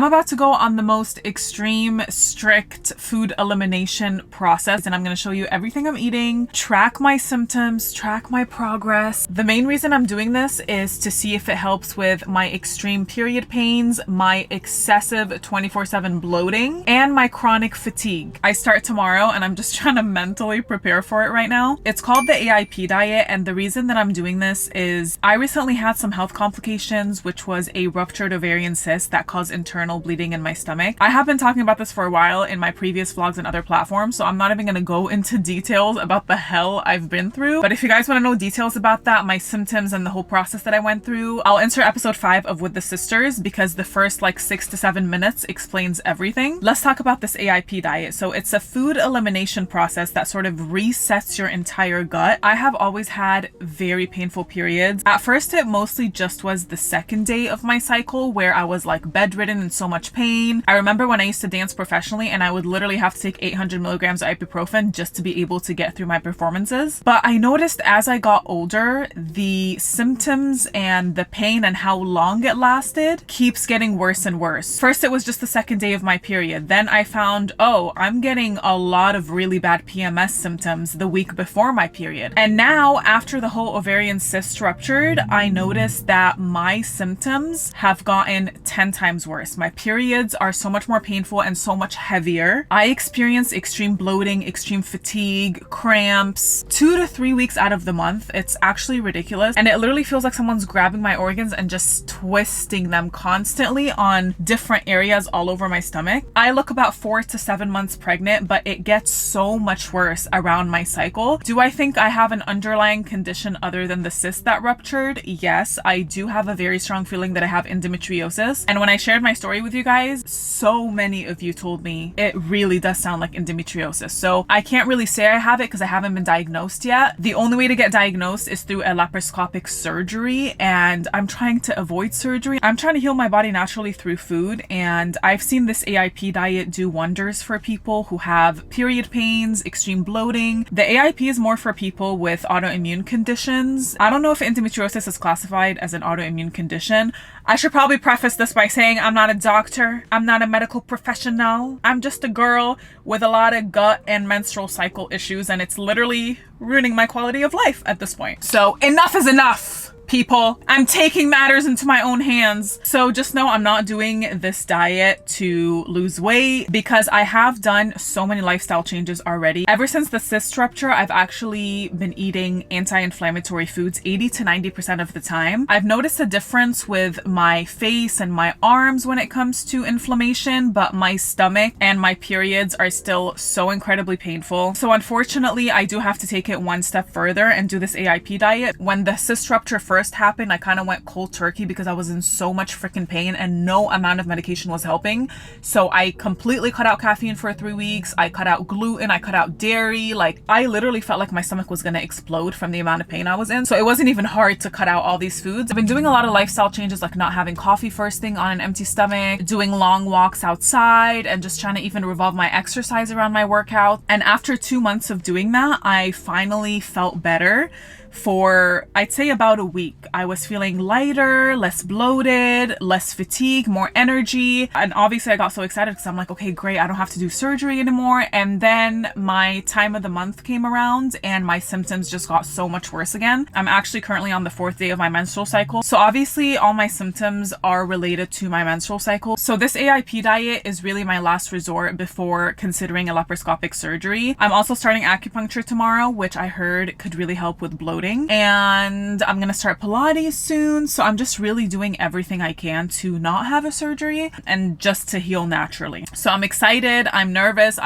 about to go on the most extreme, strict food elimination process, and I'm gonna show you everything I'm eating, track my symptoms, track my progress. The main reason I'm doing this is to see if it helps with my extreme period pains, my excessive 24/7 bloating, and my chronic fatigue. I start tomorrow and I'm just trying to mentally prepare for it right now. It's called the AIP diet, and the reason that I'm doing this is I recently had some health complications, which was a ruptured ovarian cyst that caused internal bleeding in my stomach. I have been talking about this for a while in my previous vlogs and other platforms, so I'm not even going to go into details about the hell I've been through. But if you guys want to know details about that, my symptoms and the whole process that I went through, I'll insert episode 5 of With the Sisters, because the first like 6 to 7 minutes explains everything. Let's talk about this AIP diet. So it's a food elimination process that sort of resets your entire gut. I have always had very painful periods. At first, it mostly just was the second day of my cycle where I was like bedridden in so much pain. I remember when I used to dance professionally and I would literally have to take 800 milligrams of ibuprofen just to be able to get through my performances. But I noticed as I got older, the symptoms and the pain and how long it lasted keeps getting worse and worse. First, it was just the second day of my period. Then I found, oh, I'm getting a lot of really bad PMS symptoms the week before my period. And now, after the whole ovarian cyst ruptured, I noticed that my symptoms have gotten 10 times worse. My periods are so much more painful and so much heavier. I experience extreme bloating, extreme fatigue, cramps, 2 to 3 weeks out of the month. It's actually ridiculous. And it literally feels like someone's grabbing my organs and just twisting them constantly on different areas all over my stomach. I look about 4 to 7 months pregnant, but it gets so much worse around my cycle. Do I think I have an underlying condition other than the cyst that ruptured? Yes, I do have a very strong feeling that I have endometriosis. And when I shared my story with you guys, so many of you told me it really does sound like endometriosis. So I can't really say I have it because I haven't been diagnosed yet. The only way to get diagnosed is through a laparoscopic surgery, and I'm trying to avoid surgery. I'm trying to heal my body naturally through food, and I've seen this AIP diet do wonders for people who have period pains, extreme bloating. The AIP is more for people with autoimmune conditions. I don't know if endometriosis is classified as an autoimmune condition. I should probably preface this by saying I'm not a doctor. I'm not a medical professional. I'm just a girl with a lot of gut and menstrual cycle issues, and it's literally ruining my quality of life at this point. So enough is enough, people. I'm taking matters into my own hands. So just know I'm not doing this diet to lose weight, because I have done so many lifestyle changes already. Ever since the cyst rupture, I've actually been eating anti-inflammatory foods 80 to 90% of the time. I've noticed a difference with my face and my arms when it comes to inflammation, but my stomach and my periods are still so incredibly painful. So unfortunately, I do have to take it one step further and do this AIP diet. When the cyst rupture first happened, I kind of went cold turkey because I was in so much freaking pain and no amount of medication was helping. So I completely cut out caffeine for 3 weeks. I cut out gluten. I cut out dairy. Like, I literally felt like my stomach was going to explode from the amount of pain I was in. So it wasn't even hard to cut out all these foods. I've been doing a lot of lifestyle changes, like not having coffee first thing on an empty stomach, doing long walks outside, and just trying to even revolve my exercise around my workout. And after 2 months of doing that, I finally felt better. For I'd say about a week. I was feeling lighter, less bloated, less fatigue, more energy. And obviously I got so excited because I'm like, okay, great, I don't have to do surgery anymore. And then my time of the month came around and my symptoms just got so much worse again. I'm actually currently on the 4th day of my menstrual cycle. So obviously all my symptoms are related to my menstrual cycle. So this AIP diet is really my last resort before considering a laparoscopic surgery. I'm also starting acupuncture tomorrow, which I heard could really help with bloating. And I'm gonna start Pilates soon. So I'm just really doing everything I can to not have a surgery and just to heal naturally. So I'm excited. I'm nervous.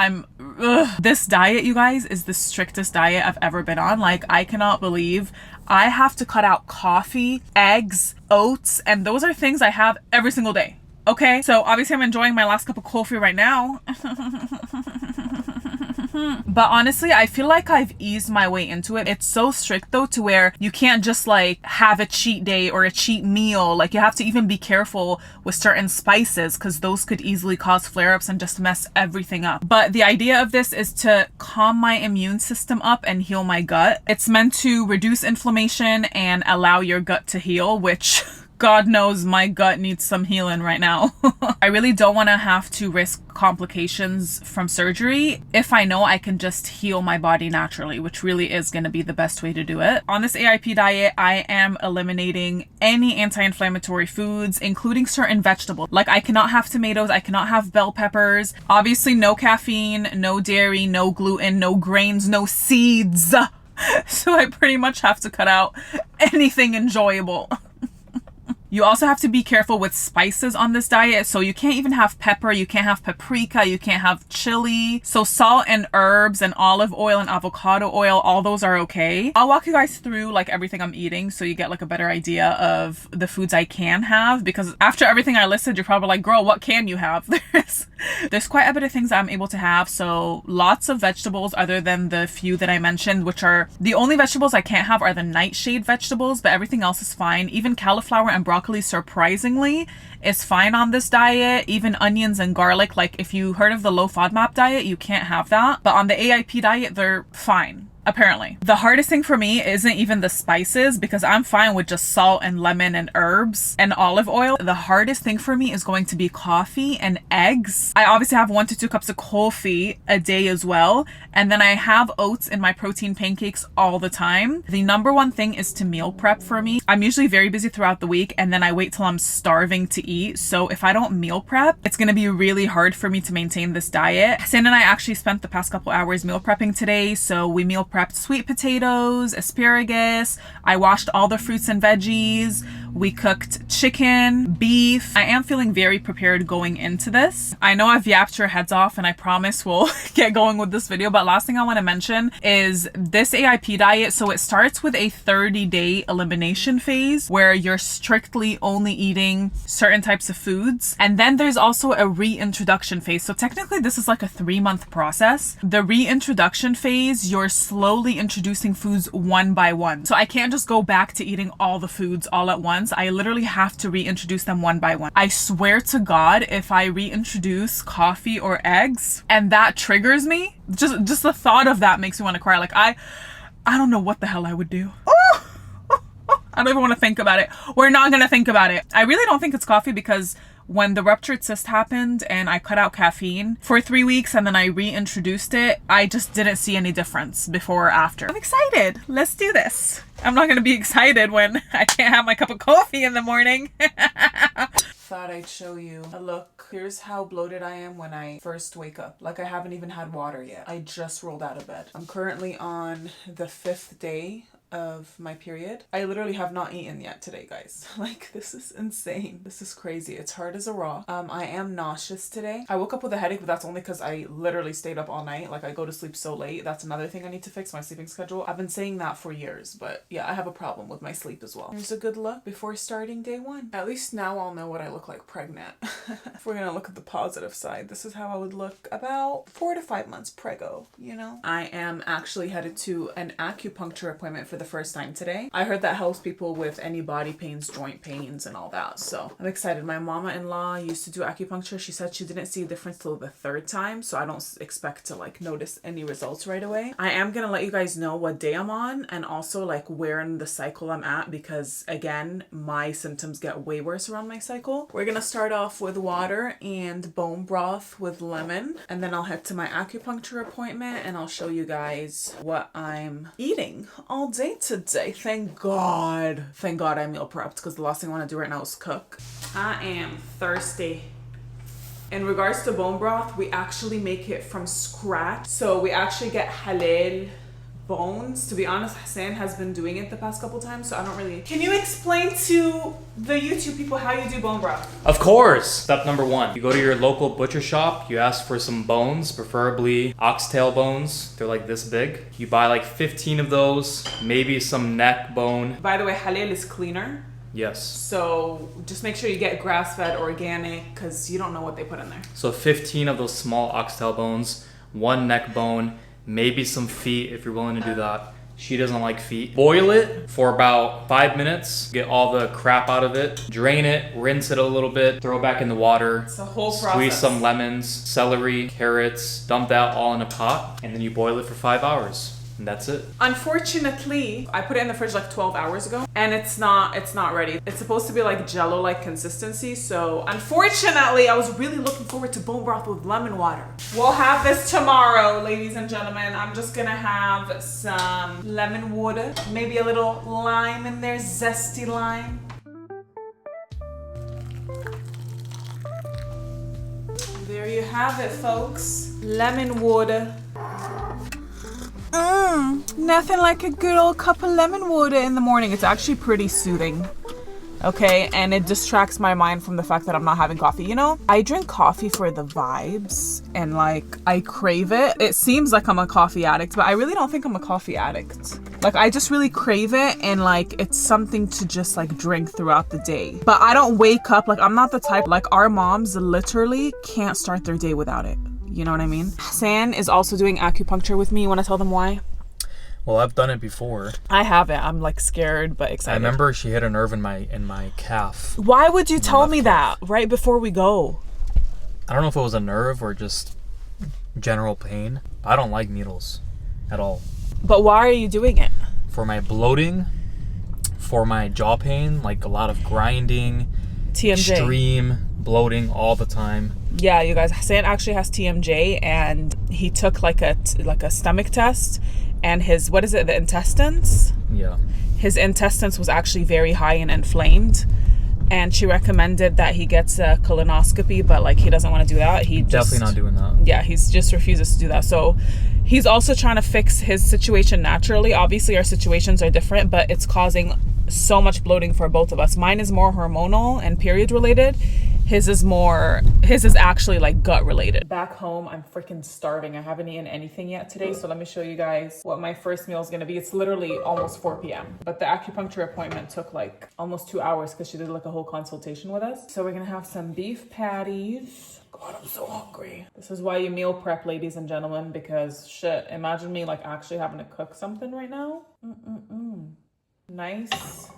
This diet, you guys, is the strictest diet I've ever been on. Like, I cannot believe I have to cut out coffee, eggs, oats, and those are things I have every single day. Okay, so obviously I'm enjoying my last cup of coffee right now. But honestly, I feel like I've eased my way into it. It's so strict though, to where you can't just like have a cheat day or a cheat meal. Like, you have to even be careful with certain spices because those could easily cause flare-ups and just mess everything up. But the idea of this is to calm my immune system up and heal my gut. It's meant to reduce inflammation and allow your gut to heal, which God knows my gut needs some healing right now. I really don't want to have to risk complications from surgery if I know I can just heal my body naturally, which really is going to be the best way to do it. On this AIP diet, I am eliminating any anti-inflammatory foods, including certain vegetables. Like I cannot have tomatoes, I cannot have bell peppers, obviously no caffeine, no dairy, no gluten, no grains, no seeds. So I pretty much have to cut out anything enjoyable. You also have to be careful with spices on this diet. So you can't even have pepper, you can't have paprika, you can't have chili. So salt and herbs and olive oil and avocado oil, all those are okay. I'll walk you guys through like everything I'm eating so you get like a better idea of the foods I can have, because after everything I listed, you're probably like, girl, what can you have? There's quite a bit of things I'm able to have. So lots of vegetables other than the few that I mentioned, which are the only vegetables I can't have are the nightshade vegetables, but everything else is fine. Even cauliflower and broccoli, surprisingly, is fine on this diet. Even onions and garlic, like if you heard of the low FODMAP diet, you can't have that. But on the AIP diet, they're fine. Apparently. The hardest thing for me isn't even the spices, because I'm fine with just salt and lemon and herbs and olive oil. The hardest thing for me is going to be coffee and eggs. I obviously have 1 to 2 cups of coffee a day as well. And then I have oats in my protein pancakes all the time. The number one thing is to meal prep for me. I'm usually very busy throughout the week and then I wait till I'm starving to eat. So if I don't meal prep, it's going to be really hard for me to maintain this diet. Sin and I actually spent the past couple hours meal prepping today. So we meal prepped sweet potatoes, asparagus. I washed all the fruits and veggies. We cooked chicken, beef. I am feeling very prepared going into this. I know I've yapped your heads off and I promise we'll get going with this video, but last thing I want to mention is this AIP diet. So it starts with a 30-day elimination phase where you're strictly only eating certain types of foods. And then there's also a reintroduction phase. So technically this is like a 3-month process. The reintroduction phase, you're slowly introducing foods one by one. So I can't just go back to eating all the foods all at once. I literally have to reintroduce them one by one. I swear to God, if I reintroduce coffee or eggs and that triggers me, just the thought of that makes me want to cry. Like I don't know what the hell I would do. I don't even want to think about it. We're not going to think about it. I really don't think it's coffee, because when the ruptured cyst happened and I cut out caffeine for 3 weeks and then I reintroduced it, I just didn't see any difference before or after. I'm excited. Let's do this. I'm not going to be excited when I can't have my cup of coffee in the morning. Thought I'd show you a look. Here's how bloated I am when I first wake up. Like I haven't even had water yet. I just rolled out of bed. I'm currently on the 5th day of my period. I literally have not eaten yet today, guys. Like, this is insane. This is crazy. It's hard as a rock. I am nauseous today. I woke up with a headache, but that's only because I literally stayed up all night. Like, I go to sleep so late. That's another thing I need to fix, my sleeping schedule. I've been saying that for years, but yeah, I have a problem with my sleep as well. Here's a good look before starting day 1. At least now I'll know what I look like pregnant. If we're gonna look at the positive side, this is how I would look about 4 to 5 months prego, you know? I am actually headed to an acupuncture appointment for the first time today. I heard that helps people with any body pains, joint pains, and all that. So I'm excited. My mama-in-law used to do acupuncture. She said she didn't see a difference till the 3rd time. So I don't expect to like notice any results right away. I am going to let you guys know what day I'm on and also like where in the cycle I'm at, because again, my symptoms get way worse around my cycle. We're going to start off with water and bone broth with lemon, and then I'll head to my acupuncture appointment and I'll show you guys what I'm eating all day today. Thank God I meal prepped, because the last thing I want to do right now is cook. I am thirsty. In regards to bone broth, we actually make it from scratch. So we actually get halal bones. To be honest, Hassan has been doing it the past couple times, so I don't really... Can you explain to the YouTube people how you do bone broth? Of course! Step number 1. You go to your local butcher shop, you ask for some bones, preferably oxtail bones. They're like this big. You buy like 15 of those, maybe some neck bone. By the way, halal is cleaner. Yes. So just make sure you get grass-fed, organic, because you don't know what they put in there. So 15 of those small oxtail bones, 1 neck bone, maybe some feet if you're willing to do that. She doesn't like feet. Boil it for about 5 minutes, get all the crap out of it, drain it, rinse it a little bit, throw it back in the water. It's a whole process. Squeeze some lemons, celery, carrots, dump that all in a pot, and then you boil it for 5 hours. and that's it. Unfortunately, I put it in the fridge like 12 hours ago and it's not ready. It's supposed to be like jello-like consistency. So unfortunately, I was really looking forward to bone broth with lemon water. We'll have this tomorrow, ladies and gentlemen. I'm just gonna have some lemon water, maybe a little lime in there, zesty lime. There you have it, folks. Lemon water. Nothing like a good old cup of lemon water in the morning. It's actually pretty soothing. Okay, and it distracts my mind from the fact that I'm not having coffee. You know, I drink coffee for the vibes and like I crave it. It seems like I'm a coffee addict, but I really don't think I'm a coffee addict. Like I just really crave it and like it's something to just like drink throughout the day. But I don't wake up, like I'm not the type, like our moms literally can't start their day without it. You know what I mean? San is also doing acupuncture with me. You want to tell them why? Well, I've done it before. I haven't. I'm like scared but excited. I remember she hit a nerve in my calf. Why would you tell me that right before we go? I don't know if it was a nerve or just general pain. I don't like needles at all. But why are you doing it? For my bloating, for my jaw pain, like a lot of grinding, TMJ. extreme bloating all the time. Yeah, you guys, San actually has TMJ and he took like a stomach test and his, what is it, the intestines? Yeah. His intestines was actually very high and inflamed. And she recommended that he gets a colonoscopy, but like he doesn't want to do that. He definitely not doing that. Yeah, he's just refuses to do that. So he's also trying to fix his situation naturally. Obviously our situations are different, but it's causing so much bloating for both of us. Mine is more hormonal and period related. His is actually like gut related. Back home, I'm freaking starving. I haven't eaten anything yet today. So let me show you guys what my first meal is gonna be. It's literally almost 4 p.m. But the acupuncture appointment took like almost 2 hours because she did like a whole consultation with us. So we're gonna have some beef patties. God, I'm so hungry. This is why you meal prep, ladies and gentlemen, because shit, imagine me like actually having to cook something right now. Nice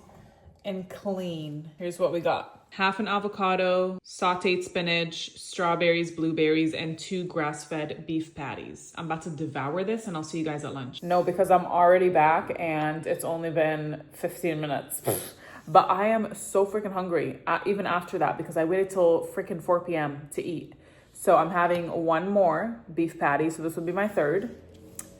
and clean. Here's what we got. Half an avocado, sauteed spinach, strawberries, blueberries, and 2 grass-fed beef patties. I'm about to devour this and I'll see you guys at lunch. No, because I'm already back and it's only been 15 minutes. But I am so freaking hungry, even after that, because I waited till freaking 4 p.m. to eat. So I'm having 1 more beef patty, so this will be my 3rd.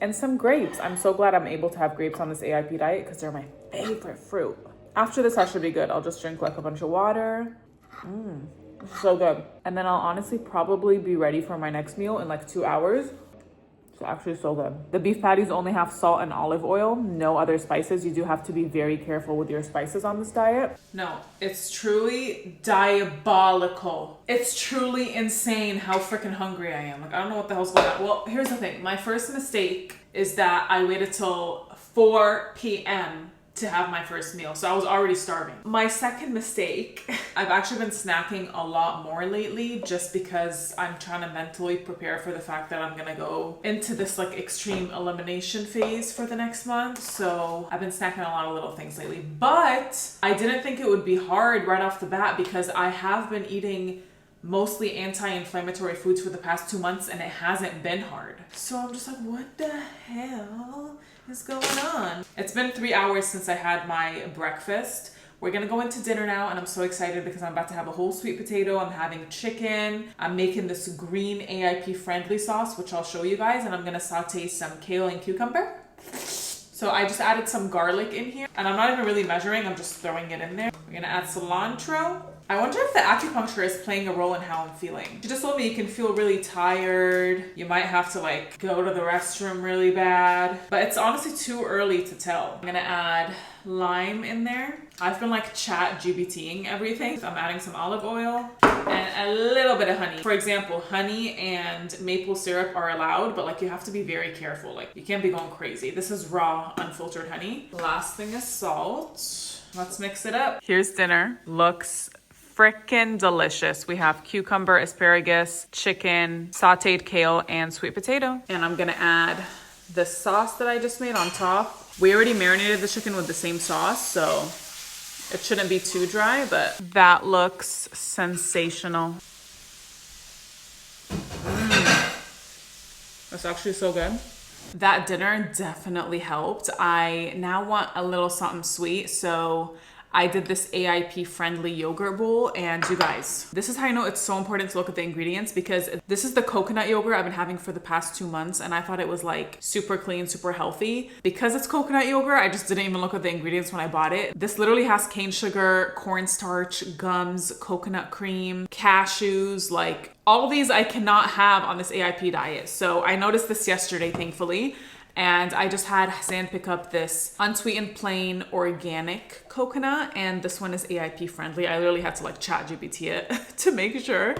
And some grapes. I'm so glad I'm able to have grapes on this AIP diet because they're my favorite fruit. After this, I should be good. I'll just drink like a bunch of water. This is so good. And then I'll honestly probably be ready for my next meal in like 2 hours. It's actually so good. The beef patties only have salt and olive oil, no other spices. You do have to be very careful with your spices on this diet. No, it's truly diabolical. It's truly insane how freaking hungry I am. Like, I don't know what the hell's going on. Well, here's the thing. My first mistake is that I waited till 4 p.m. to have my first meal. So I was already starving. My second mistake, I've actually been snacking a lot more lately just because I'm trying to mentally prepare for the fact that I'm gonna go into this like extreme elimination phase for the next month. So I've been snacking a lot of little things lately, but I didn't think it would be hard right off the bat because I have been eating mostly anti-inflammatory foods for the past 2 months and it hasn't been hard. So I'm just like, what the hell is going on? It's been 3 hours since I had my breakfast. We're gonna go into dinner now and I'm so excited because I'm about to have a whole sweet potato. I'm having chicken. I'm making this green AIP friendly sauce, which I'll show you guys, and I'm gonna saute some kale and cucumber. So I just added some garlic in here and I'm not even really measuring, I'm just throwing it in there. We're gonna add cilantro. I wonder if the acupuncture is playing a role in how I'm feeling. She just told me you can feel really tired. You might have to like go to the restroom really bad, but it's honestly too early to tell. I'm gonna add lime in there. I've been like chat GBTing everything. So I'm adding some olive oil and a little bit of honey. For example, honey and maple syrup are allowed, but like you have to be very careful. Like you can't be going crazy. This is raw, unfiltered honey. Last thing is salt. Let's mix it up. Here's dinner. Looks freaking delicious. We have cucumber, asparagus, chicken, sauteed kale, and sweet potato. And I'm gonna add the sauce that I just made on top. We already marinated the chicken with the same sauce, so it shouldn't be too dry, but that looks sensational. That's actually so good. That dinner definitely helped. I now want a little something sweet, so I did this AIP friendly yogurt bowl, and you guys, this is how I know it's so important to look at the ingredients, because this is the coconut yogurt I've been having for the past 2 months, and I thought it was like super clean, super healthy. Because it's coconut yogurt, I just didn't even look at the ingredients when I bought it. This literally has cane sugar, cornstarch, gums, coconut cream, cashews, like all these I cannot have on this AIP diet. So I noticed this yesterday, thankfully. And I just had Hassan pick up this unsweetened plain organic coconut, and this one is AIP friendly. I literally had to like chat GPT it to make sure.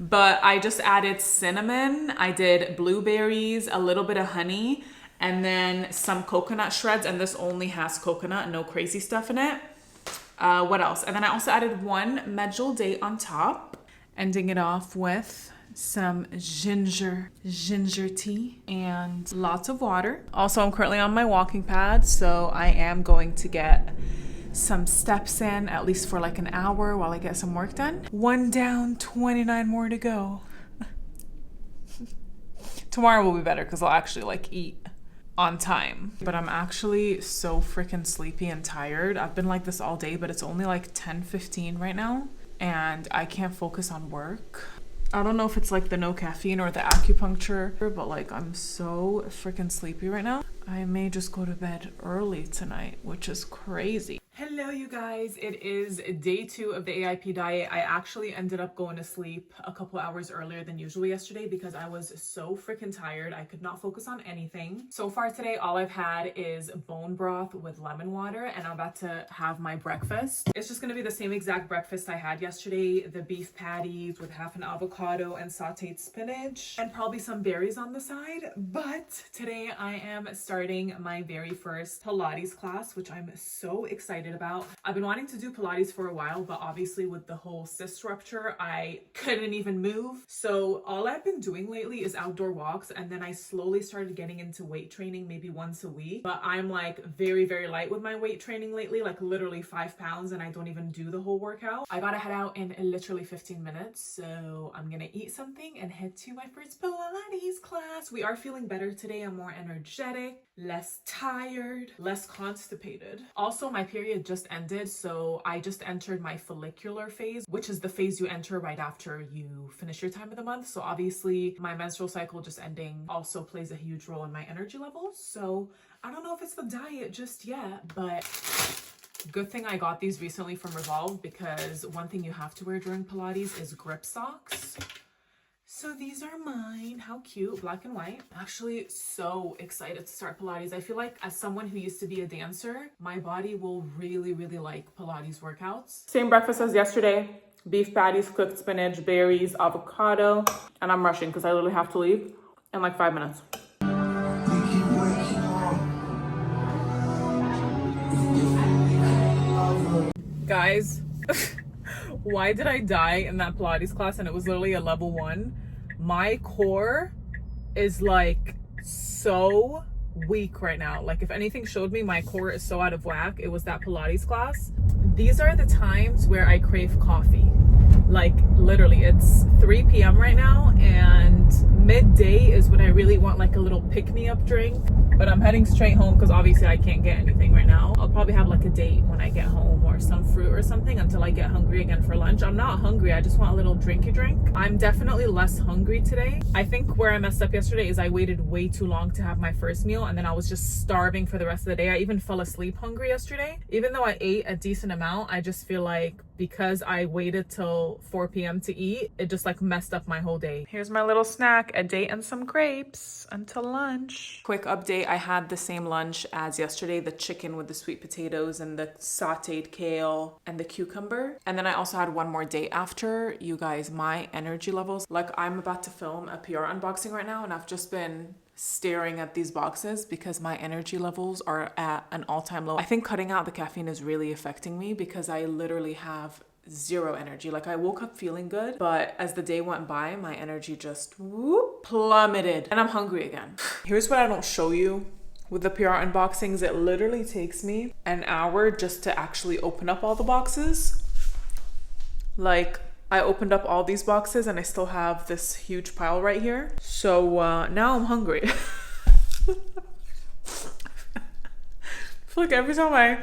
But I just added cinnamon, I did blueberries, a little bit of honey, and then some coconut shreds, and this only has coconut, no crazy stuff in it. What else? And then I also added 1 medjool date on top, ending it off with some ginger tea and lots of water. Also, I'm currently on my walking pad, so I am going to get some steps in, at least for like an hour while I get some work done. 1 down, 29 more to go. Tomorrow will be better because I'll actually like eat on time. But I'm actually so freaking sleepy and tired. I've been like this all day, but it's only like 10:15 right now, and I can't focus on work. I don't know if it's like the no caffeine or the acupuncture, but like I'm so freaking sleepy right now. I may just go to bed early tonight, which is crazy. Hello, you guys. It is day 2 of the AIP diet. I actually ended up going to sleep a couple hours earlier than usual yesterday because I was so freaking tired. I could not focus on anything. So far today, all I've had is bone broth with lemon water, and I'm about to have my breakfast. It's just gonna be the same exact breakfast I had yesterday. The beef patties with half an avocado and sauteed spinach, and probably some berries on the side. But today I am starting my very first Pilates class, which I'm so excited about. I've been wanting to do Pilates for a while, but obviously with the whole cyst rupture, I couldn't even move. So all I've been doing lately is outdoor walks, and then I slowly started getting into weight training maybe once a week. But I'm like very, very light with my weight training lately, like literally 5 pounds, and I don't even do the whole workout. I gotta head out in literally 15 minutes, so I'm gonna eat something and head to my first Pilates class. We are feeling better today. I'm more energetic, less tired, less constipated. Also, my period just ended, so I just entered my follicular phase, which is the phase you enter right after you finish your time of the month. So obviously my menstrual cycle just ending also plays a huge role in my energy levels. So I don't know if it's the diet just yet, but good thing I got these recently from Revolve, because one thing you have to wear during Pilates is grip socks. So these are mine. How cute, black and white. I'm actually so excited to start Pilates. I feel like as someone who used to be a dancer, my body will really, really like Pilates workouts. Same breakfast as yesterday. Beef patties, cooked spinach, berries, avocado. And I'm rushing because I literally have to leave in like 5 minutes. Guys, why did I die in that Pilates class? And it was literally a level 1. My core is like so weak right now. Like if anything showed me my core is so out of whack, it was that Pilates class. These are the times where I crave coffee. Like literally it's 3 p.m. right now, and midday is when I really want like a little pick-me-up drink. But I'm heading straight home because obviously I can't get anything right now. I'll probably have like a date when I get home or some fruit or something until I get hungry again for lunch. I'm not hungry, I just want a little drinky drink. I'm definitely less hungry today. I think where I messed up yesterday is I waited way too long to have my first meal, and then I was just starving for the rest of the day. I even fell asleep hungry yesterday. Even though I ate a decent amount, I just feel like because I waited till 4 p.m. to eat, it just like messed up my whole day. Here's my little snack, a date and some grapes until lunch. Quick update, I had the same lunch as yesterday, the chicken with the sweet potatoes and the sauteed kale and the cucumber. And then I also had one more date after. You guys, my energy levels, like I'm about to film a PR unboxing right now, and I've just been staring at these boxes because my energy levels are at an all-time low. I think cutting out the caffeine is really affecting me because I literally have zero energy. Like I woke up feeling good, but as the day went by, my energy just plummeted, and I'm hungry again. Here's what I don't show you with the PR unboxings. It literally takes me an hour just to actually open up all the boxes. Like I opened up all these boxes and I still have this huge pile right here. So now I'm hungry. feel like every time I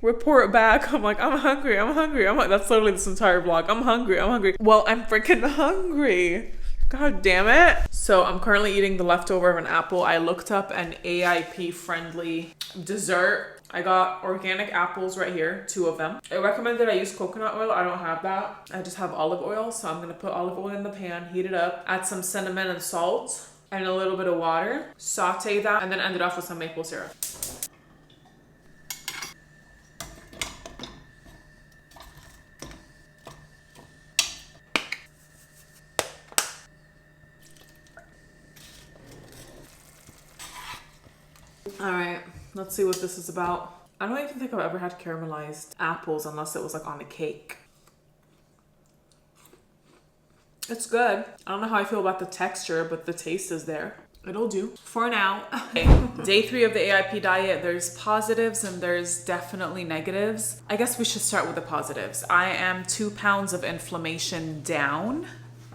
report back, I'm like, I'm hungry, I'm hungry. I'm like, that's literally this entire vlog. I'm hungry, I'm hungry. Well, I'm freaking hungry. God damn it. So I'm currently eating the leftover of an apple. I looked up an AIP friendly dessert. I got organic apples right here, 2 of them. It recommended I use coconut oil. I don't have that. I just have olive oil. So I'm gonna put olive oil in the pan, heat it up, add some cinnamon and salt and a little bit of water, saute that, and then end it off with some maple syrup. All right, let's see what this is about. I don't even think I've ever had caramelized apples unless it was like on a cake. It's good. I don't know how I feel about the texture, but the taste is there. It'll do for now. Okay. Day 3 of the AIP diet. There's positives and there's definitely negatives. I guess we should start with the positives. I am 2 pounds of inflammation down.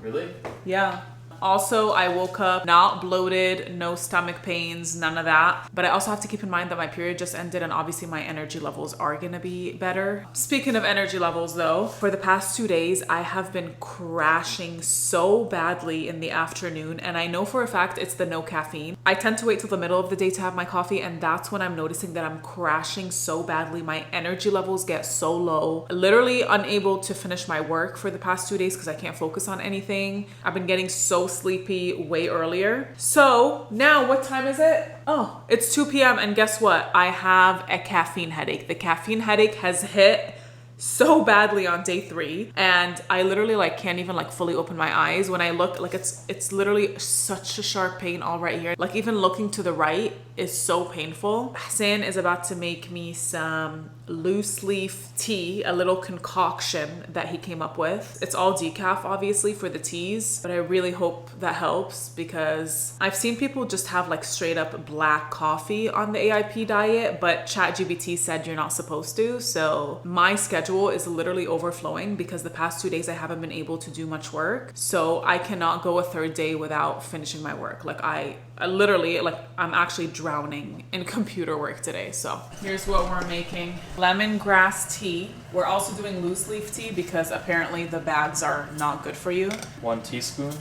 Really? Yeah. Also, I woke up not bloated, no stomach pains, none of that. But I also have to keep in mind that my period just ended and obviously my energy levels are gonna be better. Speaking of energy levels though, for the past 2 days, I have been crashing so badly in the afternoon. And I know for a fact it's the no caffeine. I tend to wait till the middle of the day to have my coffee, and that's when I'm noticing that I'm crashing so badly. My energy levels get so low. Literally unable to finish my work for the past 2 days because I can't focus on anything. I've been getting so sleepy way earlier. So now what time is it? Oh, it's 2 p.m. and guess what? I have a caffeine headache. The caffeine headache has hit so badly on day 3 and I literally like can't even like fully open my eyes. When I look, like it's literally such a sharp pain all right here. Like even looking to the right is so painful. Hassan is about to make me some loose leaf tea, a little concoction that he came up with. It's all decaf obviously for the teas, but I really hope that helps because I've seen people just have like straight up black coffee on the AIP diet, but ChatGPT said you're not supposed to. So my schedule is literally overflowing because the past 2 days I haven't been able to do much work. So I cannot go a 3rd day without finishing my work. Like I literally, like I'm actually drowning in computer work today. So here's what we're making. Lemongrass tea. We're also doing loose leaf tea because apparently the bags are not good for you. 1 teaspoon.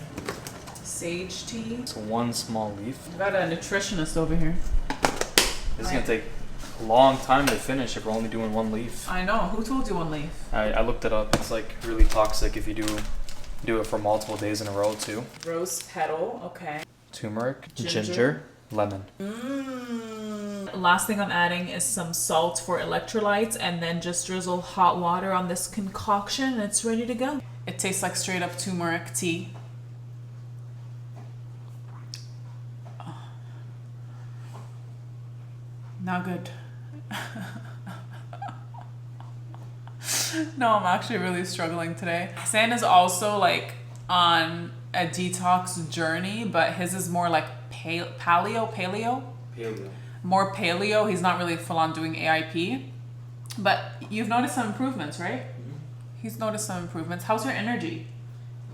Sage tea. So 1 small leaf. We got a nutritionist over here. This is gonna take a long time to finish if we're only doing 1 leaf. I know. Who told you 1 leaf? I looked it up. It's like really toxic if you do it for multiple days in a row too. Rose petal. Okay. Turmeric, ginger, lemon. Last thing I'm adding is some salt for electrolytes and then just drizzle hot water on this concoction and it's ready to go. It tastes like straight up turmeric tea. Not good. No, I'm actually really struggling today. Hassan is also like on a detox journey, but his is more like paleo. More paleo. He's not really full on doing AIP, but you've noticed some improvements, right? Mm-hmm. He's noticed some improvements. How's your energy?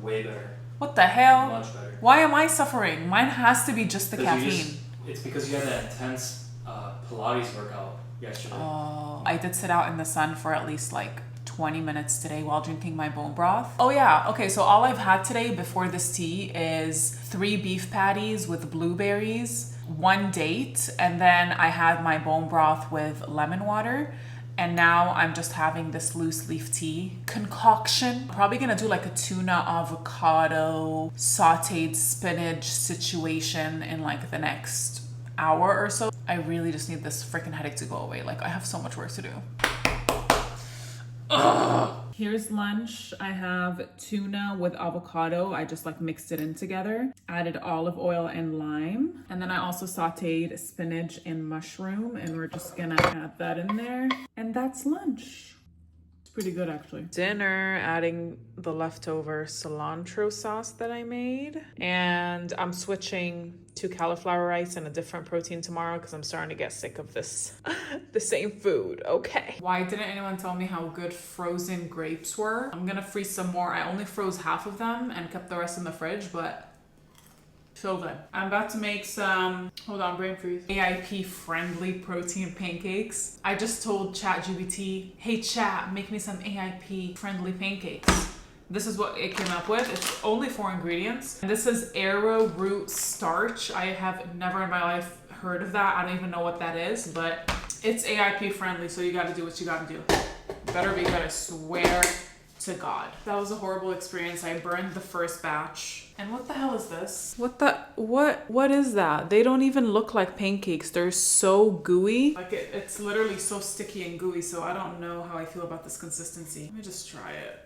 Way better. What the hell? Much better. Why am I suffering? Mine has to be just the caffeine. It's because you had that intense Pilates workout yesterday. Oh, I did sit out in the sun for at least like 20 minutes today while drinking my bone broth. Oh yeah, okay, so all I've had today before this tea is 3 beef patties with blueberries, 1 date, and then I had my bone broth with lemon water. And now I'm just having this loose leaf tea concoction. Probably gonna do like a tuna avocado sauteed spinach situation in like the next hour or so. I really just need this freaking headache to go away. Like I have so much work to do. Ugh. Here's lunch. I have tuna with avocado. I just like mixed it in together. Added olive oil and lime. And then I also sauteed spinach and mushroom. And we're just gonna add that in there. And that's lunch. It's pretty good actually. Dinner, adding the leftover cilantro sauce that I made. And I'm switching to cauliflower rice and a different protein tomorrow because I'm starting to get sick of this, the same food. Okay. Why didn't anyone tell me how good frozen grapes were? I'm gonna freeze some more. I only froze half of them and kept the rest in the fridge, but So good. I'm about to make some, hold on, brain freeze, AIP friendly protein pancakes. I just told ChatGPT, hey chat, make me some AIP friendly pancakes. This is what it came up with. It's only 4 ingredients. This is arrowroot starch. I have never in my life heard of that. I don't even know what that is, but it's AIP friendly, so you gotta do what you gotta do. Better be good, I swear to God. That was a horrible experience. I burned the first batch. And what the hell is this? What is that? They don't even look like pancakes. They're so gooey. Like it's literally so sticky and gooey, so I don't know how I feel about this consistency. Let me just try it.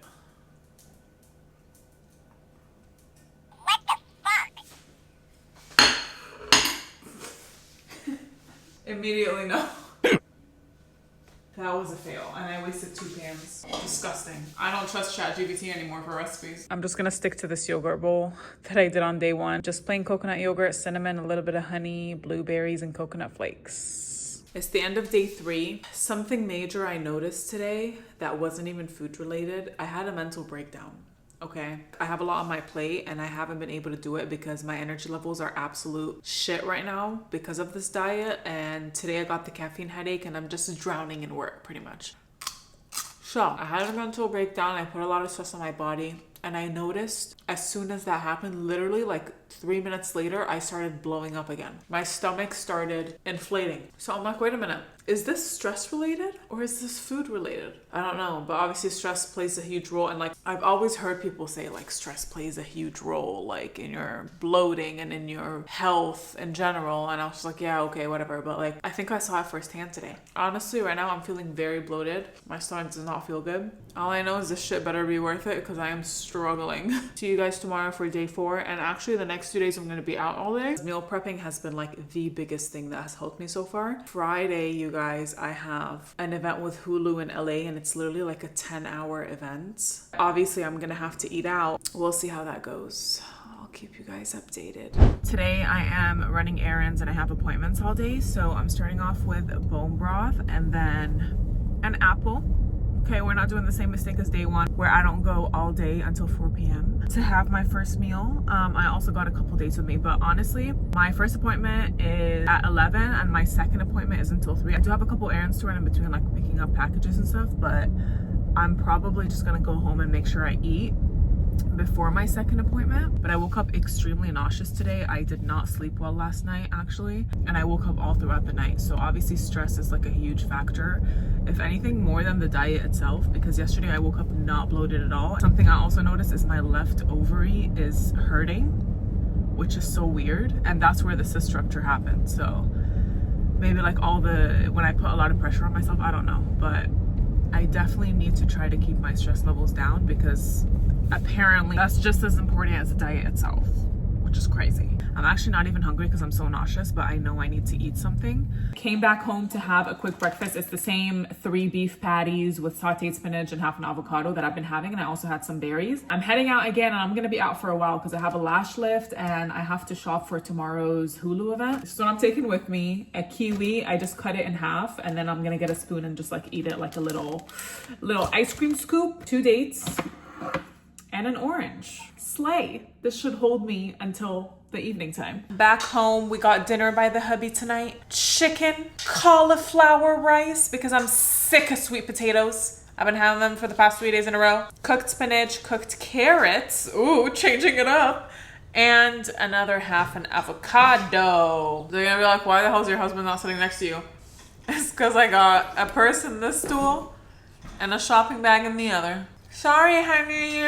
Immediately no. That was a fail, and I wasted 2 pans. Disgusting. I don't trust ChatGPT anymore for recipes. I'm just gonna stick to this yogurt bowl that I did on day 1. Just plain coconut yogurt, cinnamon, a little bit of honey, blueberries, and coconut flakes. It's the end of day 3. Something major I noticed today that wasn't even food related. I had a mental breakdown. Okay, I have a lot on my plate and I haven't been able to do it because my energy levels are absolute shit right now because of this diet. And today I got the caffeine headache and I'm just drowning in work pretty much. So I had a mental breakdown. I put a lot of stress on my body. And I noticed as soon as that happened, literally like 3 minutes later, I started blowing up again. My stomach started inflating. So I'm like, wait a minute, is this stress related or is this food related? I don't know, but obviously stress plays a huge role. And like, I've always heard people say like stress plays a huge role, like in your bloating and in your health in general. And I was just like, yeah, okay, whatever. But like, I think I saw it firsthand today. Honestly, right now I'm feeling very bloated. My stomach does not feel good. All I know is this shit better be worth it because I am struggling. See you guys tomorrow for day 4. And actually the next 2 days I'm going to be out all day. Meal prepping has been like the biggest thing that has helped me so far. Friday, you guys, I have an event with Hulu in LA and it's literally like a 10-hour event. Obviously I'm going to have to eat out. We'll see how that goes. I'll keep you guys updated. Today I am running errands and I have appointments all day. So I'm starting off with bone broth and then an apple. Okay, we're not doing the same mistake as day 1 where I don't go all day until 4 p.m. to have my first meal. I also got a couple dates with me, but honestly, my first appointment is at 11 and my second appointment is until 3. I do have a couple errands to run in between, like picking up packages and stuff, but I'm probably just gonna go home and make sure I eat before my second appointment. But I woke up extremely nauseous today. I did not sleep well last night actually, and I woke up all throughout the night. So obviously stress is like a huge factor, if anything more than the diet itself, because yesterday I woke up not bloated at all. Something I also noticed is my left ovary is hurting, which is so weird, and that's where the cyst rupture happened. So maybe like when I put a lot of pressure on myself, I don't know, but I definitely need to try to keep my stress levels down because apparently that's just as important as the diet itself, which is crazy. I'm actually not even hungry because I'm so nauseous, but I know I need to eat something. Came back home to have a quick breakfast. It's the same 3 beef patties with sauteed spinach and half an avocado that I've been having, and I also had some berries. I'm heading out again and I'm gonna be out for a while because I have a lash lift and I have to shop for tomorrow's Hulu event. So I'm taking with me a kiwi. I just cut it in half and then I'm gonna get a spoon and just like eat it like a little ice cream scoop. 2 dates and an orange. Slay. This should hold me until the evening time. Back home, we got dinner by the hubby tonight. Chicken, cauliflower rice, because I'm sick of sweet potatoes. I've been having them for the past 3 days in a row. Cooked spinach, cooked carrots. Ooh, changing it up. And another half an avocado. They're gonna be like, why the hell is your husband not sitting next to you? It's because I got a purse in this stool and a shopping bag in the other. Sorry, honey.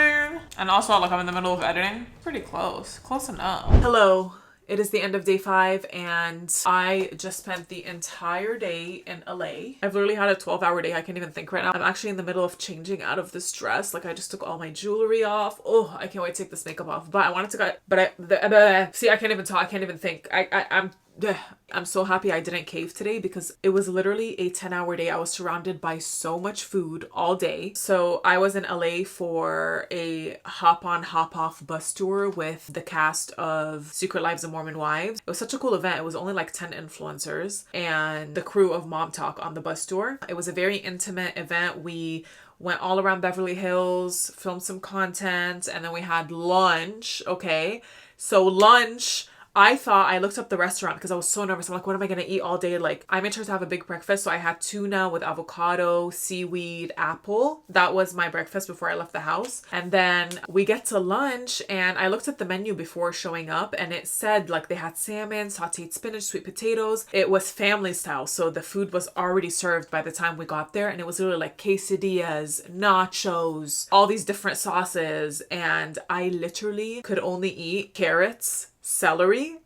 And also, look, I'm in the middle of editing. Pretty close. Close enough. Hello. It is the end of day 5 and I just spent the entire day in LA. I've literally had a 12-hour day. I can't even think right now. I'm actually in the middle of changing out of this dress. Like I just took all my jewelry off. Oh, I can't wait to take this makeup off. But I wanted to go, see, I can't even talk. I can't even think. I'm so happy I didn't cave today because it was literally a 10-hour day. I was surrounded by so much food all day. So I was in LA for a hop on hop off bus tour with the cast of Secret Lives of Mormon Wives. It was such a cool event. It was only like 10 influencers and the crew of Mom Talk on the bus tour. It was a very intimate event. We went all around Beverly Hills, filmed some content, and then we had lunch. Okay, so lunch I thought, I looked up the restaurant because I was so nervous. I'm like, what am I going to eat all day? Like, I made sure to have a big breakfast. So I had tuna with avocado, seaweed, apple. That was my breakfast before I left the house. And then we get to lunch and I looked at the menu before showing up and it said like they had salmon, sauteed spinach, sweet potatoes. It was family style. So the food was already served by the time we got there. And it was literally like quesadillas, nachos, all these different sauces. And I literally could only eat carrots, celery,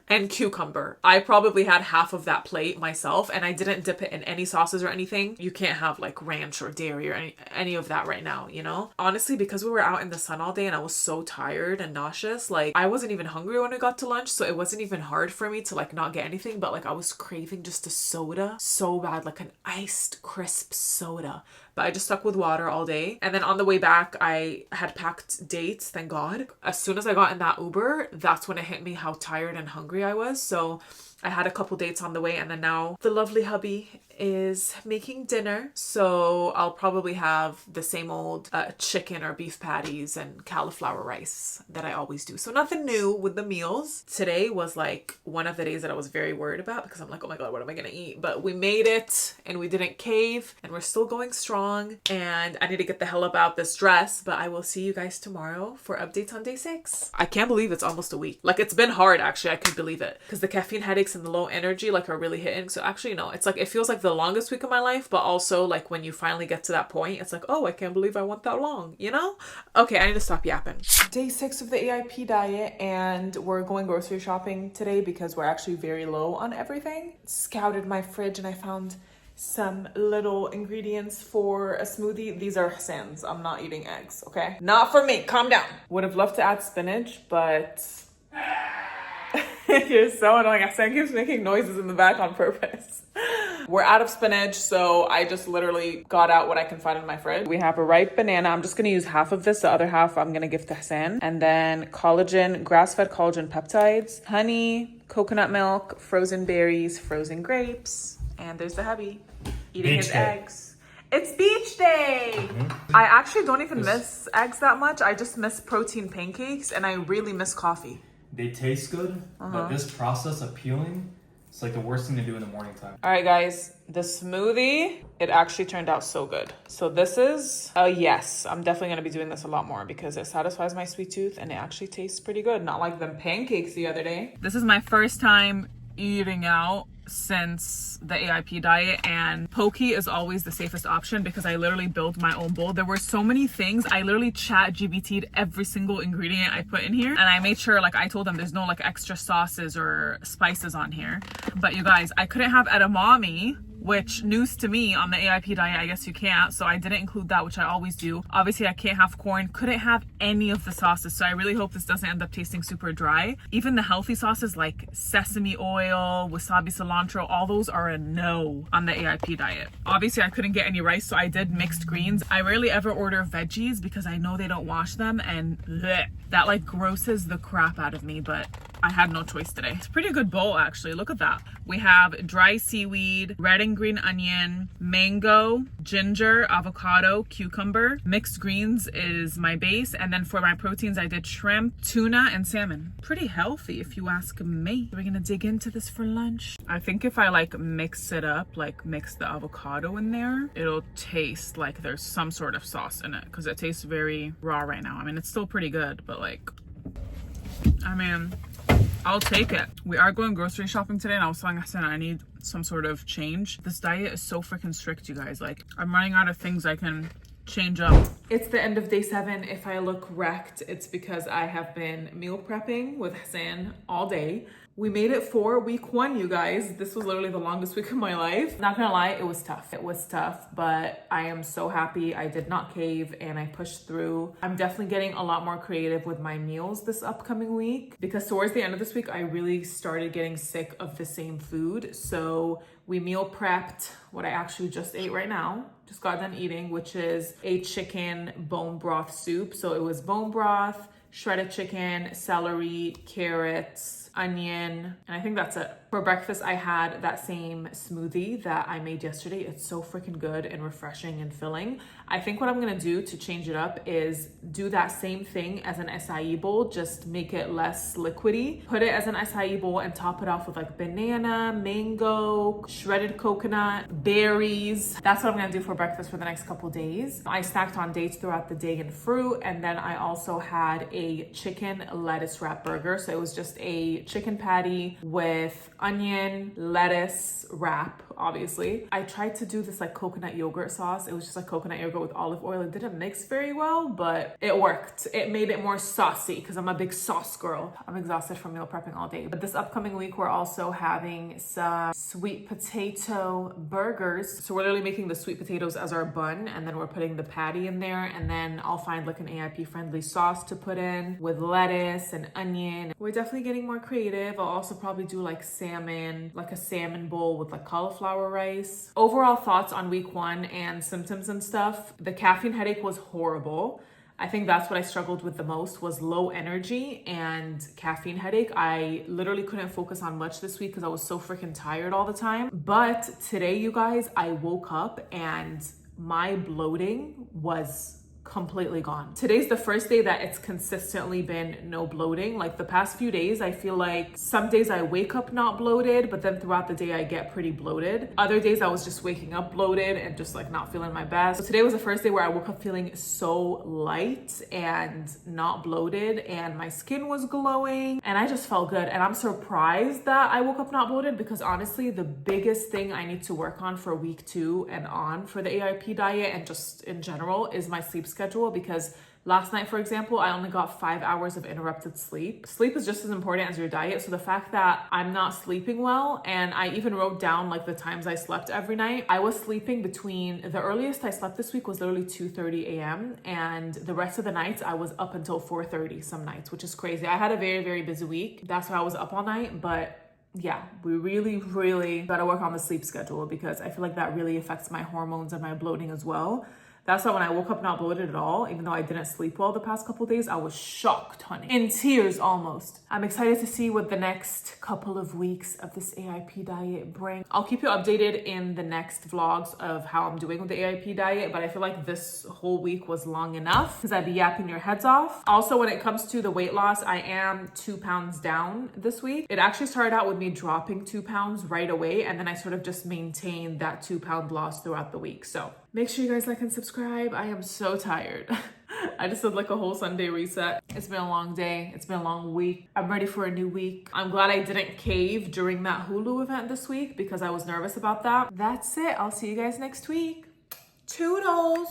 and cucumber. I probably had half of that plate myself and I didn't dip it in any sauces or anything. You can't have like ranch or dairy or any of that right now, you know? Honestly, because we were out in the sun all day and I was so tired and nauseous, like I wasn't even hungry when we got to lunch, so it wasn't even hard for me to like not get anything, but like I was craving just a soda so bad, like an iced crisp soda. But I just stuck with water all day. And then on the way back, I had packed dates, thank God. As soon as I got in that Uber, that's when it hit me how tired and hungry I was. So I had a couple dates on the way and then now the lovely hubby is making dinner. So I'll probably have the same old chicken or beef patties and cauliflower rice that I always do. So nothing new with the meals. Today was like one of the days that I was very worried about because I'm like, oh my God, what am I going to eat? But we made it and we didn't cave and we're still going strong. And I need to get the hell up out this dress, but I will see you guys tomorrow for updates on day 6. I can't believe it's almost a week. Like it's been hard actually. I couldn't believe it because the caffeine headaches and the low energy like are really hitting. So actually no, it's like it feels like the longest week of my life, but also like when you finally get to that point, it's like, oh, I can't believe I went that long, you know? Okay, I need to stop yapping. Day 6 of the AIP diet and we're going grocery shopping today because we're actually very low on everything. Scouted my fridge and I found some little ingredients for a smoothie. These are Hassan's. I'm not eating eggs, okay? Not for me. Calm down. Would have loved to add spinach, but you're so annoying. Hassan keeps making noises in the back on purpose. We're out of spinach, so I just literally got out what I can find in my fridge. We have a ripe banana. I'm just going to use half of this. The other half I'm going to give to Hassan. And then collagen, grass-fed collagen peptides, honey, coconut milk, frozen berries, frozen grapes. And there's the hubby eating his eggs. It's beach day. I actually don't even miss eggs that much. I just miss protein pancakes and I really miss coffee. They taste good, but this process of peeling, it's like the worst thing to do in the morning time. All right, guys, the smoothie, it actually turned out so good. So this is a yes. I'm definitely going to be doing this a lot more because it satisfies my sweet tooth and it actually tastes pretty good. Not like them pancakes the other day. This is my first time eating out since the AIP diet, and poke is always the safest option because I literally build my own bowl. There were so many things. I literally chat GBT'd every single ingredient I put in here, and I made sure, like I told them, there's no like extra sauces or spices on here. But you guys, I couldn't have edamame, which news to me on the AIP diet, I guess you can't. So I didn't include that, which I always do. Obviously I can't have corn, couldn't have any of the sauces. So I really hope this doesn't end up tasting super dry. Even the healthy sauces like sesame oil, wasabi, cilantro, all those are a no on the AIP diet. Obviously I couldn't get any rice, so I did mixed greens. I rarely ever order veggies because I know they don't wash them and bleh, that like grosses the crap out of me, but I had no choice today. It's a pretty good bowl actually, look at that. We have dry seaweed, red and green onion, mango, ginger, avocado, cucumber. Mixed greens is my base, and then for my proteins I did shrimp, tuna, and salmon. Pretty healthy if you ask me. We're gonna dig into this for lunch. I think if I like mix it up, like mix the avocado in there, it'll taste like there's some sort of sauce in it because it tastes very raw right now. I mean, it's still pretty good, but like, I mean, I'll take it. We are going grocery shopping today and I was telling Hassan I need some sort of change. This diet is so freaking strict, you guys. Like, I'm running out of things I can change up. It's the end of day 7. If I look wrecked, it's because I have been meal prepping with Hassan all day. We made it for week 1, you guys. This was literally the longest week of my life. Not gonna lie, it was tough. It was tough, but I am so happy I did not cave and I pushed through. I'm definitely getting a lot more creative with my meals this upcoming week because towards the end of this week, I really started getting sick of the same food. So we meal prepped what I actually just ate right now. Just got done eating, which is a chicken bone broth soup. So it was bone broth, shredded chicken, celery, carrots, onion, and I think that's it. For breakfast, I had that same smoothie that I made yesterday. It's so freaking good and refreshing and filling. I think what I'm gonna do to change it up is do that same thing as an acai bowl, just make it less liquidy. Put it as an acai bowl and top it off with like banana, mango, shredded coconut, berries. That's what I'm gonna do for breakfast for the next couple days. I snacked on dates throughout the day and fruit, and then I also had a chicken lettuce wrap burger. So it was just a chicken patty with onion, lettuce wrap, obviously. I tried to do this like coconut yogurt sauce. It was just like coconut yogurt with olive oil. It didn't mix very well, but it worked. It made it more saucy because I'm a big sauce girl. I'm exhausted from meal prepping all day. But this upcoming week, we're also having some sweet potato burgers. So we're literally making the sweet potatoes as our bun, and then we're putting the patty in there, and then I'll find like an AIP friendly sauce to put in with lettuce and onion. We're definitely getting more creative. I'll also probably do like salmon, like a salmon bowl with like cauliflower rice. Overall thoughts on week 1 and symptoms and stuff. The caffeine headache was horrible. I think that's what I struggled with the most, was low energy and caffeine headache. I literally couldn't focus on much this week because I was so freaking tired all the time. But today, you guys, I woke up and my bloating was completely gone. Today's the first day that it's consistently been no bloating. Like the past few days, I feel like some days I wake up not bloated, but then throughout the day I get pretty bloated. Other days I was just waking up bloated and just like not feeling my best. So today was the first day where I woke up feeling so light and not bloated, and my skin was glowing and I just felt good. And I'm surprised that I woke up not bloated, because honestly, the biggest thing I need to work on for week 2 and on for the AIP diet and just in general is my sleep schedule, because last night, for example, I only got 5 hours of interrupted sleep. Sleep is just as important as your diet. So the fact that I'm not sleeping well, and I even wrote down like the times I slept every night. I was sleeping between, the earliest I slept this week was literally 2:30 a.m. And the rest of the nights I was up until 4:30 some nights, which is crazy. I had a very, very busy week. That's why I was up all night. But yeah, we really gotta work on the sleep schedule, because I feel like that really affects my hormones and my bloating as well. That's why when I woke up not bloated at all, even though I didn't sleep well the past couple days, I was shocked, honey. In tears almost. I'm excited to see what the next couple of weeks of this AIP diet bring. I'll keep you updated in the next vlogs of how I'm doing with the AIP diet, but I feel like this whole week was long enough because I'd be yapping your heads off. Also, when it comes to the weight loss, I am 2 pounds down this week. It actually started out with me dropping 2 pounds right away, and then I sort of just maintained that 2 pound loss throughout the week. So make sure you guys like and subscribe. I am so tired. I just did like a whole Sunday reset. It's been a long day. It's been a long week. I'm ready for a new week. I'm glad I didn't cave during that Hulu event this week because I was nervous about that. That's it. I'll see you guys next week. Toodles.